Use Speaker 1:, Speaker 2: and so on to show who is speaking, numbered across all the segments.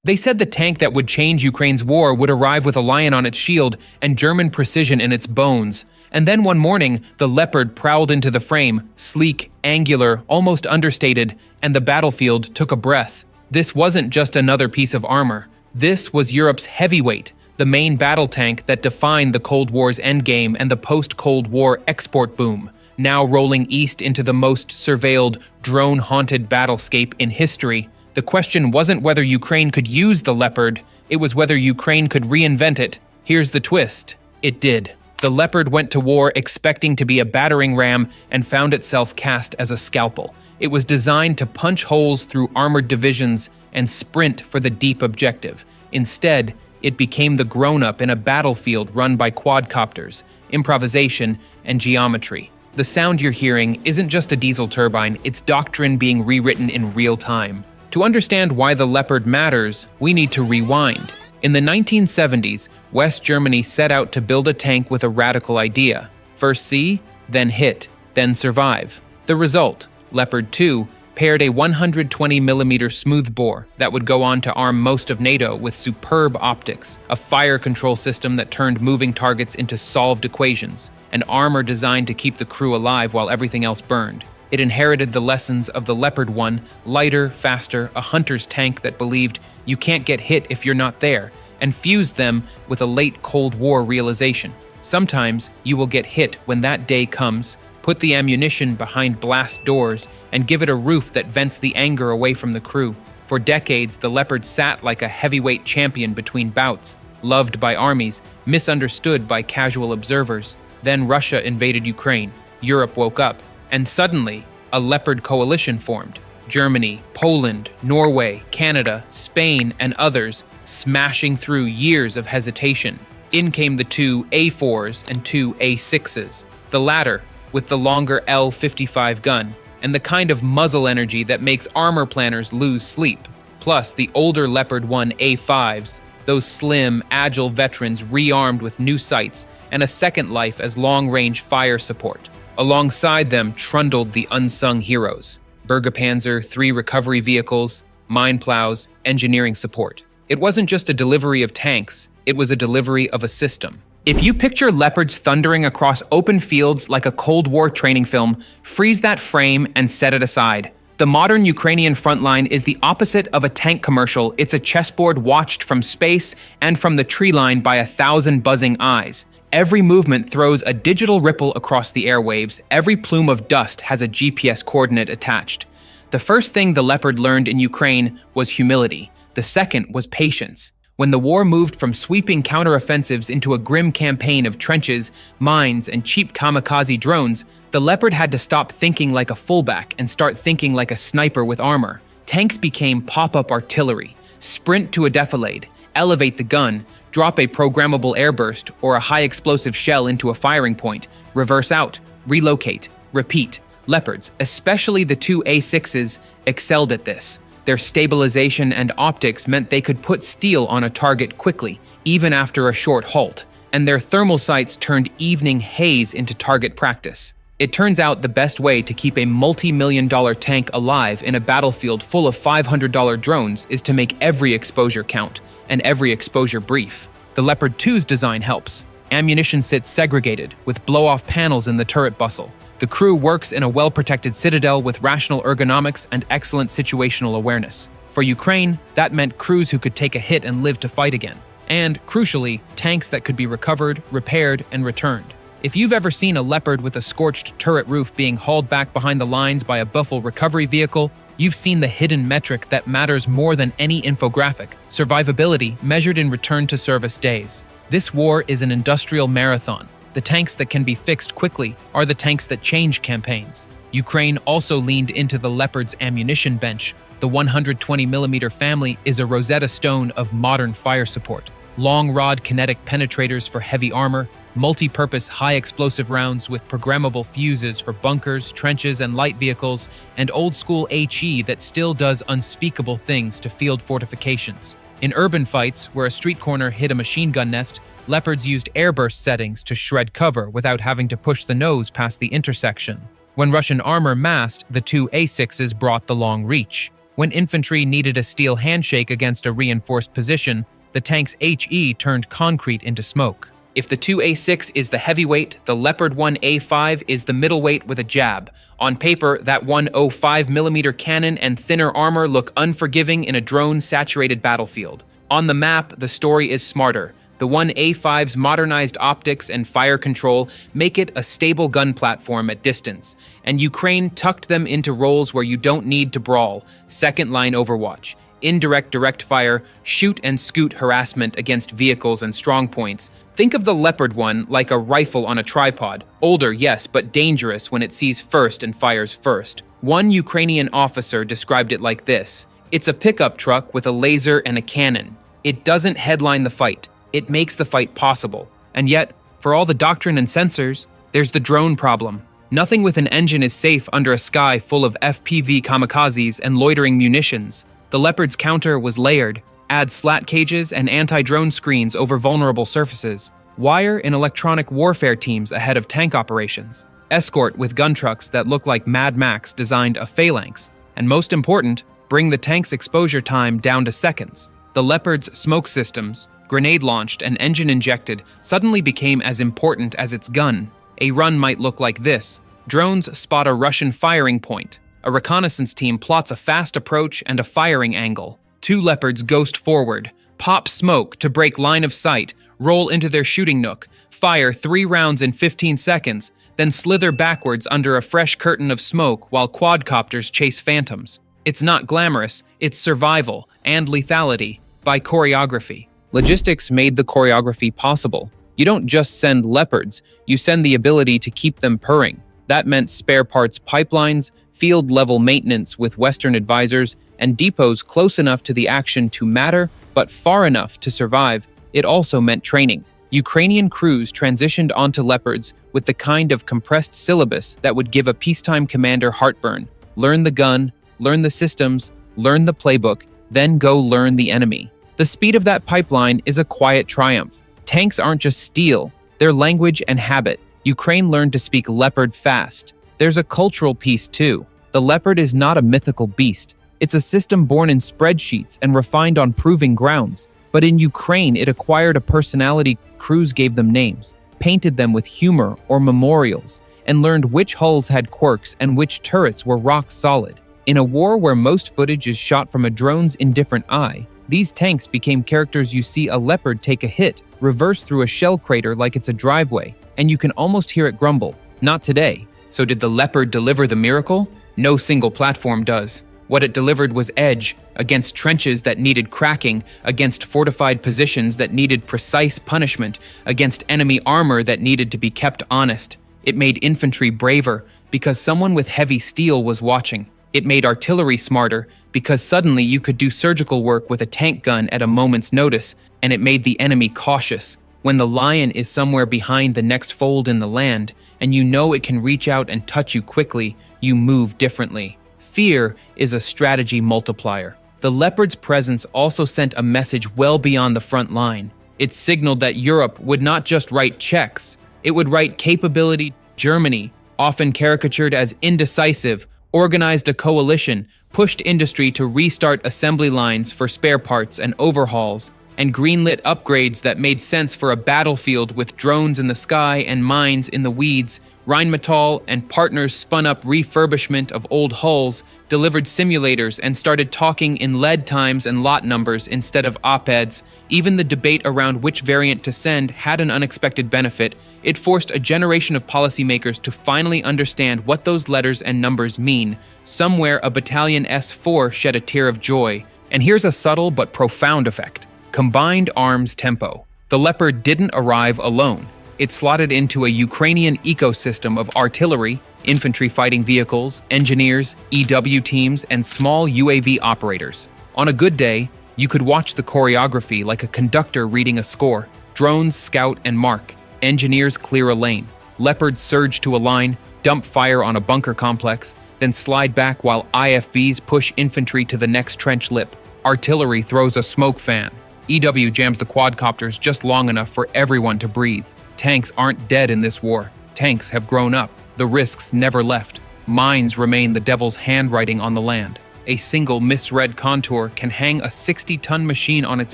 Speaker 1: They said the tank that would change Ukraine's war would arrive with a lion on its shield and German precision in its bones. And then one morning, the Leopard prowled into the frame, sleek, angular, almost understated, and the battlefield took a breath. This wasn't just another piece of armor. This was Europe's heavyweight, the main battle tank that defined the Cold War's endgame and the post-Cold War export boom, now rolling east into the most surveilled, drone-haunted battlescape in history. The question wasn't whether Ukraine could use the Leopard, it was whether Ukraine could reinvent it. Here's the twist. It did. The Leopard went to war expecting to be a battering ram and found itself cast as a scalpel. It was designed to punch holes through armored divisions and sprint for the deep objective. Instead, it became the grown-up in a battlefield run by quadcopters, improvisation, and geometry. The sound you're hearing isn't just a diesel turbine, it's doctrine being rewritten in real time. To understand why the Leopard matters, we need to rewind. In the 1970s, West Germany set out to build a tank with a radical idea. First see, then hit, then survive. The result, Leopard 2, paired a 120mm smoothbore that would go on to arm most of NATO with superb optics, a fire control system that turned moving targets into solved equations, and armor designed to keep the crew alive while everything else burned. It inherited the lessons of the Leopard 1, lighter, faster, a hunter's tank that believed you can't get hit if you're not there, and fused them with a late Cold War realization. Sometimes you will get hit when that day comes. Put the ammunition behind blast doors and give it a roof that vents the anger away from the crew. For decades, the Leopard sat like a heavyweight champion between bouts, loved by armies, misunderstood by casual observers. Then Russia invaded Ukraine. Europe woke up. And suddenly, a Leopard coalition formed. Germany, Poland, Norway, Canada, Spain, and others, smashing through years of hesitation. In came the two A4s and two A6s. The latter, with the longer L55 gun, and the kind of muzzle energy that makes armor planners lose sleep. Plus, the older Leopard 1 A5s, those slim, agile veterans rearmed with new sights and a second life as long-range fire support. Alongside them trundled the unsung heroes. Bergepanzer, 3 recovery vehicles, mine plows, engineering support. It wasn't just a delivery of tanks, it was a delivery of a system. If you picture Leopards thundering across open fields like a Cold War training film, freeze that frame and set it aside. The modern Ukrainian frontline is the opposite of a tank commercial. It's a chessboard watched from space and from the tree line by 1,000 buzzing eyes. Every movement throws a digital ripple across the airwaves. Every plume of dust has a GPS coordinate attached. The first thing the Leopard learned in Ukraine was humility. The second was patience. When the war moved from sweeping counteroffensives into a grim campaign of trenches, mines, and cheap kamikaze drones, the Leopard had to stop thinking like a fullback and start thinking like a sniper with armor. Tanks became pop-up artillery. Sprint to a defilade, elevate the gun, drop a programmable airburst or a high-explosive shell into a firing point, reverse out, relocate, repeat. Leopards, especially the two A6s, excelled at this. Their stabilization and optics meant they could put steel on a target quickly, even after a short halt, and their thermal sights turned evening haze into target practice. It turns out the best way to keep a multi-million-dollar tank alive in a battlefield full of $500 drones is to make every exposure count, and every exposure brief. The Leopard 2's design helps. Ammunition sits segregated, with blow-off panels in the turret bustle. The crew works in a well-protected citadel with rational ergonomics and excellent situational awareness. For Ukraine, that meant crews who could take a hit and live to fight again. And, crucially, tanks that could be recovered, repaired, and returned. If you've ever seen a Leopard with a scorched turret roof being hauled back behind the lines by a Buffalo recovery vehicle, you've seen the hidden metric that matters more than any infographic: survivability measured in return to service days. This war is an industrial marathon. The tanks that can be fixed quickly are the tanks that change campaigns. Ukraine also leaned into the Leopard's ammunition bench. The 120mm family is a Rosetta Stone of modern fire support. Long-rod kinetic penetrators for heavy armor, multi-purpose high-explosive rounds with programmable fuses for bunkers, trenches, and light vehicles, and old-school HE that still does unspeakable things to field fortifications. In urban fights, where a street corner hit a machine gun nest, Leopards used airburst settings to shred cover without having to push the nose past the intersection. When Russian armor massed, the two A6s brought the long reach. When infantry needed a steel handshake against a reinforced position, the tank's HE turned concrete into smoke. If the 2A6 is the heavyweight, the Leopard 1A5 is the middleweight with a jab. On paper, that 105mm cannon and thinner armor look unforgiving in a drone-saturated battlefield. On the map, the story is smarter. The 1A5's modernized optics and fire control make it a stable gun platform at distance, and Ukraine tucked them into roles where you don't need to brawl, second-line overwatch, indirect direct fire, shoot and scoot harassment against vehicles and strongpoints. Think of the Leopard one like a rifle on a tripod. Older, yes, but dangerous when it sees first and fires first. One Ukrainian officer described it like this: "It's a pickup truck with a laser and a cannon. It doesn't headline the fight. It makes the fight possible." And yet, for all the doctrine and sensors, there's the drone problem. Nothing with an engine is safe under a sky full of FPV kamikazes and loitering munitions. The Leopard's counter was layered. Add slat cages and anti-drone screens over vulnerable surfaces. Wire in electronic warfare teams ahead of tank operations. Escort with gun trucks that look like Mad Max designed a phalanx. And most important, bring the tank's exposure time down to seconds. The Leopard's smoke systems, grenade launched and engine injected, suddenly became as important as its gun. A run might look like this. Drones spot a Russian firing point. A reconnaissance team plots a fast approach and a firing angle. Two Leopards ghost forward, pop smoke to break line of sight, roll into their shooting nook, fire 3 rounds in 15 seconds, then slither backwards under a fresh curtain of smoke while quadcopters chase phantoms. It's not glamorous, it's survival and lethality by choreography. Logistics made the choreography possible. You don't just send Leopards, you send the ability to keep them purring. That meant spare parts pipelines, field-level maintenance with Western advisors, and depots close enough to the action to matter, but far enough to survive. It also meant training. Ukrainian crews transitioned onto Leopards with the kind of compressed syllabus that would give a peacetime commander heartburn. Learn the gun, learn the systems, learn the playbook, then go learn the enemy. The speed of that pipeline is a quiet triumph. Tanks aren't just steel, they're language and habit. Ukraine learned to speak Leopard fast. There's a cultural piece too. The Leopard is not a mythical beast. It's a system born in spreadsheets and refined on proving grounds. But in Ukraine, it acquired a personality. Crews gave them names, painted them with humor or memorials, and learned which hulls had quirks and which turrets were rock solid. In a war where most footage is shot from a drone's indifferent eye, these tanks became characters. You see a Leopard take a hit, reverse through a shell crater like it's a driveway, and you can almost hear it grumble, "Not today." So did the Leopard deliver the miracle? No single platform does. What it delivered was edge, against trenches that needed cracking, against fortified positions that needed precise punishment, against enemy armor that needed to be kept honest. It made infantry braver, because someone with heavy steel was watching. It made artillery smarter, because suddenly you could do surgical work with a tank gun at a moment's notice, and it made the enemy cautious. When the lion is somewhere behind the next fold in the land, and you know it can reach out and touch you quickly, you move differently. Fear is a strategy multiplier. The Leopard's presence also sent a message well beyond the front line. It signaled that Europe would not just write checks, it would write capability. Germany, often caricatured as indecisive, organized a coalition, pushed industry to restart assembly lines for spare parts and overhauls, and greenlit upgrades that made sense for a battlefield with drones in the sky and mines in the weeds. Rheinmetall and partners spun up refurbishment of old hulls, delivered simulators, and started talking in lead times and lot numbers instead of op-eds. Even the debate around which variant to send had an unexpected benefit. It forced a generation of policymakers to finally understand what those letters and numbers mean. Somewhere a battalion S4 shed a tear of joy. And here's a subtle but profound effect. Combined arms tempo. The Leopard didn't arrive alone. It slotted into a Ukrainian ecosystem of artillery, infantry fighting vehicles, engineers, EW teams, and small UAV operators. On a good day, you could watch the choreography like a conductor reading a score. Drones scout and mark. Engineers clear a lane. Leopards surge to a line, dump fire on a bunker complex, then slide back while IFVs push infantry to the next trench lip. Artillery throws a smoke fan. EW jams the quadcopters just long enough for everyone to breathe. Tanks aren't dead in this war. Tanks have grown up. The risks never left. Mines remain the devil's handwriting on the land. A single misread contour can hang a 60-ton machine on its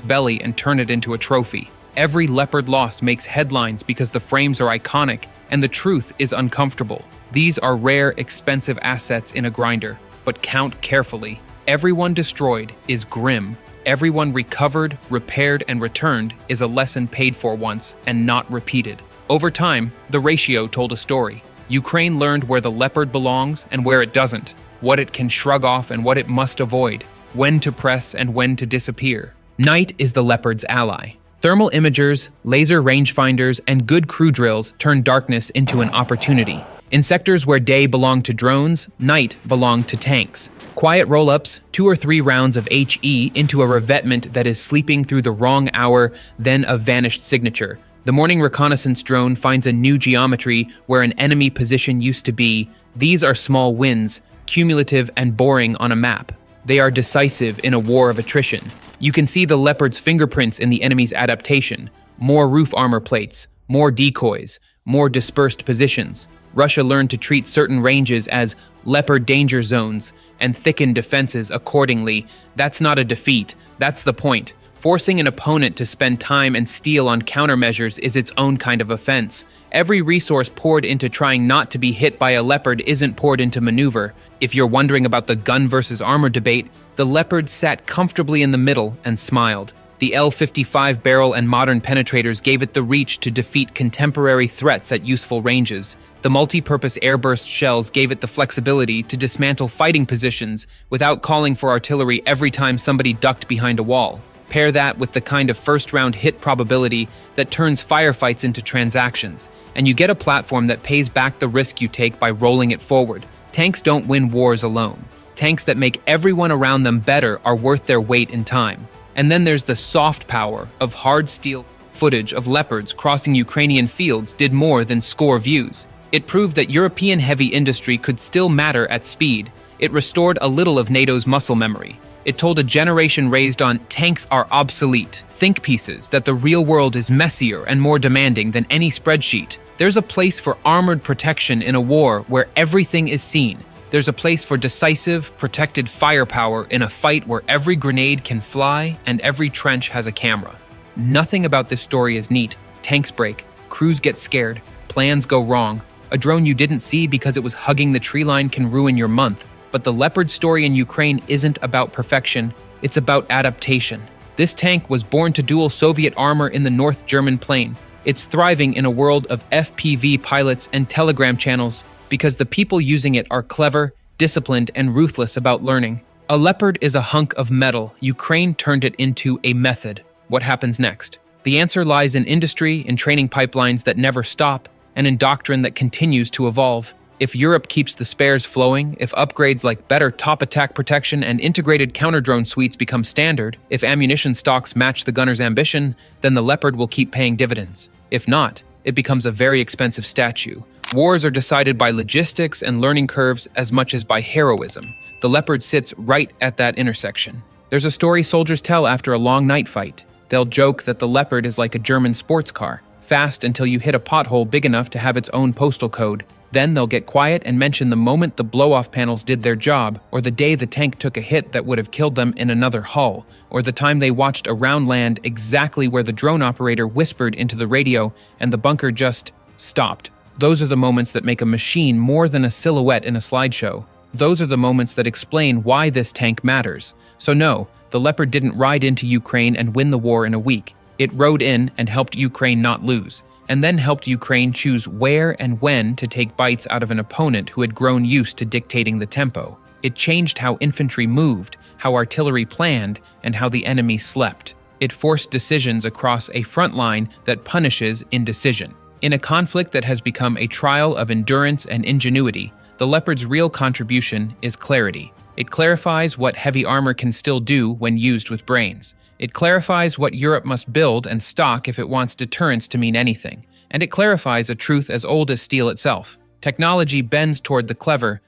Speaker 1: belly and turn it into a trophy. Every Leopard loss makes headlines because the frames are iconic and the truth is uncomfortable. These are rare, expensive assets in a grinder, but count carefully. Everyone destroyed is grim. Everyone recovered, repaired, and returned is a lesson paid for once and not repeated. Over time, the ratio told a story. Ukraine learned where the Leopard belongs and where it doesn't, what it can shrug off and what it must avoid, when to press and when to disappear. Night is the Leopard's ally. Thermal imagers, laser rangefinders, and good crew drills turn darkness into an opportunity. In sectors where day belonged to drones, night belonged to tanks. Quiet roll-ups, 2 or 3 rounds of HE into a revetment that is sleeping through the wrong hour, then a vanished signature. The morning reconnaissance drone finds a new geometry where an enemy position used to be. These are small wins, cumulative and boring on a map. They are decisive in a war of attrition. You can see the Leopard's fingerprints in the enemy's adaptation. More roof armor plates, more decoys, more dispersed positions. Russia learned to treat certain ranges as Leopard danger zones and thicken defenses accordingly. That's not a defeat, that's the point. Forcing an opponent to spend time and steel on countermeasures is its own kind of offense. Every resource poured into trying not to be hit by a Leopard isn't poured into maneuver. If you're wondering about the gun versus armor debate, the Leopard sat comfortably in the middle and smiled. The L-55 barrel and modern penetrators gave it the reach to defeat contemporary threats at useful ranges. The multi-purpose airburst shells gave it the flexibility to dismantle fighting positions without calling for artillery every time somebody ducked behind a wall. Pair that with the kind of first-round hit probability that turns firefights into transactions, and you get a platform that pays back the risk you take by rolling it forward. Tanks don't win wars alone. Tanks that make everyone around them better are worth their weight in time. And then there's the soft power of hard steel. Footage of Leopards crossing Ukrainian fields did more than score views. It proved that European heavy industry could still matter at speed. It restored a little of NATO's muscle memory. It told a generation raised on "tanks are obsolete" think pieces that the real world is messier and more demanding than any spreadsheet. There's a place for armored protection in a war where everything is seen. There's a place for decisive, protected firepower in a fight where every grenade can fly and every trench has a camera. Nothing about this story is neat. Tanks break, crews get scared, plans go wrong. A drone you didn't see because it was hugging the tree line can ruin your month. But the Leopard story in Ukraine isn't about perfection, it's about adaptation. This tank was born to duel Soviet armor in the North German plain. It's thriving in a world of FPV pilots and telegram channels because the people using it are clever, disciplined, and ruthless about learning. A Leopard is a hunk of metal. Ukraine turned it into a method. What happens next? The answer lies in industry, in training pipelines that never stop, and in doctrine that continues to evolve. If Europe keeps the spares flowing, if upgrades like better top attack protection and integrated counter-drone suites become standard, if ammunition stocks match the gunner's ambition, then the Leopard will keep paying dividends. If not, it becomes a very expensive statue. Wars are decided by logistics and learning curves as much as by heroism. The Leopard sits right at that intersection. There's a story soldiers tell after a long night fight. They'll joke that the Leopard is like a German sports car, fast until you hit a pothole big enough to have its own postal code. Then they'll get quiet and mention the moment the blow-off panels did their job, or the day the tank took a hit that would have killed them in another hull, or the time they watched a round land exactly where the drone operator whispered into the radio and the bunker just stopped. Those are the moments that make a machine more than a silhouette in a slideshow. Those are the moments that explain why this tank matters. So no, the Leopard didn't ride into Ukraine and win the war in a week. It rode in and helped Ukraine not lose, and then helped Ukraine choose where and when to take bites out of an opponent who had grown used to dictating the tempo. It changed how infantry moved, how artillery planned, and how the enemy slept. It forced decisions across a front line that punishes indecision. In a conflict that has become a trial of endurance and ingenuity, the Leopard's real contribution is clarity. It clarifies what heavy armor can still do when used with brains. It clarifies what Europe must build and stock if it wants deterrence to mean anything. And it clarifies a truth as old as steel itself. Technology bends toward the clever.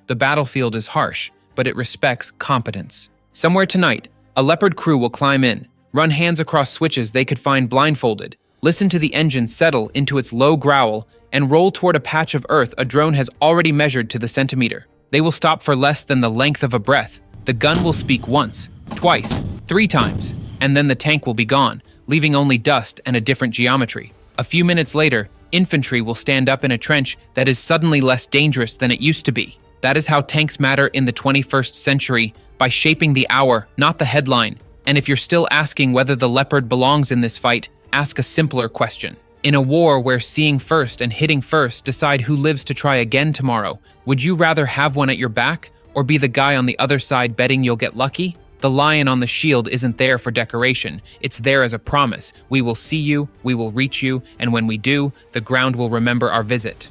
Speaker 1: The battlefield is harsh, but it respects competence. Somewhere tonight, a Leopard crew will climb in, run hands across switches they could find blindfolded, listen to the engine settle into its low growl, and roll toward a patch of earth a drone has already measured to the centimeter. They will stop for less than the length of a breath, The gun will speak once, twice, 3 times, and then the tank will be gone, leaving only dust and a different geometry. A few minutes later, infantry will stand up in a trench that is suddenly less dangerous than it used to be. That is how tanks matter in the 21st century, by shaping the hour, not the headline. And if you're still asking whether the Leopard belongs in this fight, ask a simpler question. In a war where seeing first and hitting first decide who lives to try again tomorrow, would you rather have one at your back, or be the guy on the other side betting you'll get lucky? The lion on the shield isn't there for decoration, it's there as a promise. We will see you, we will reach you, and when we do, the ground will remember our visit.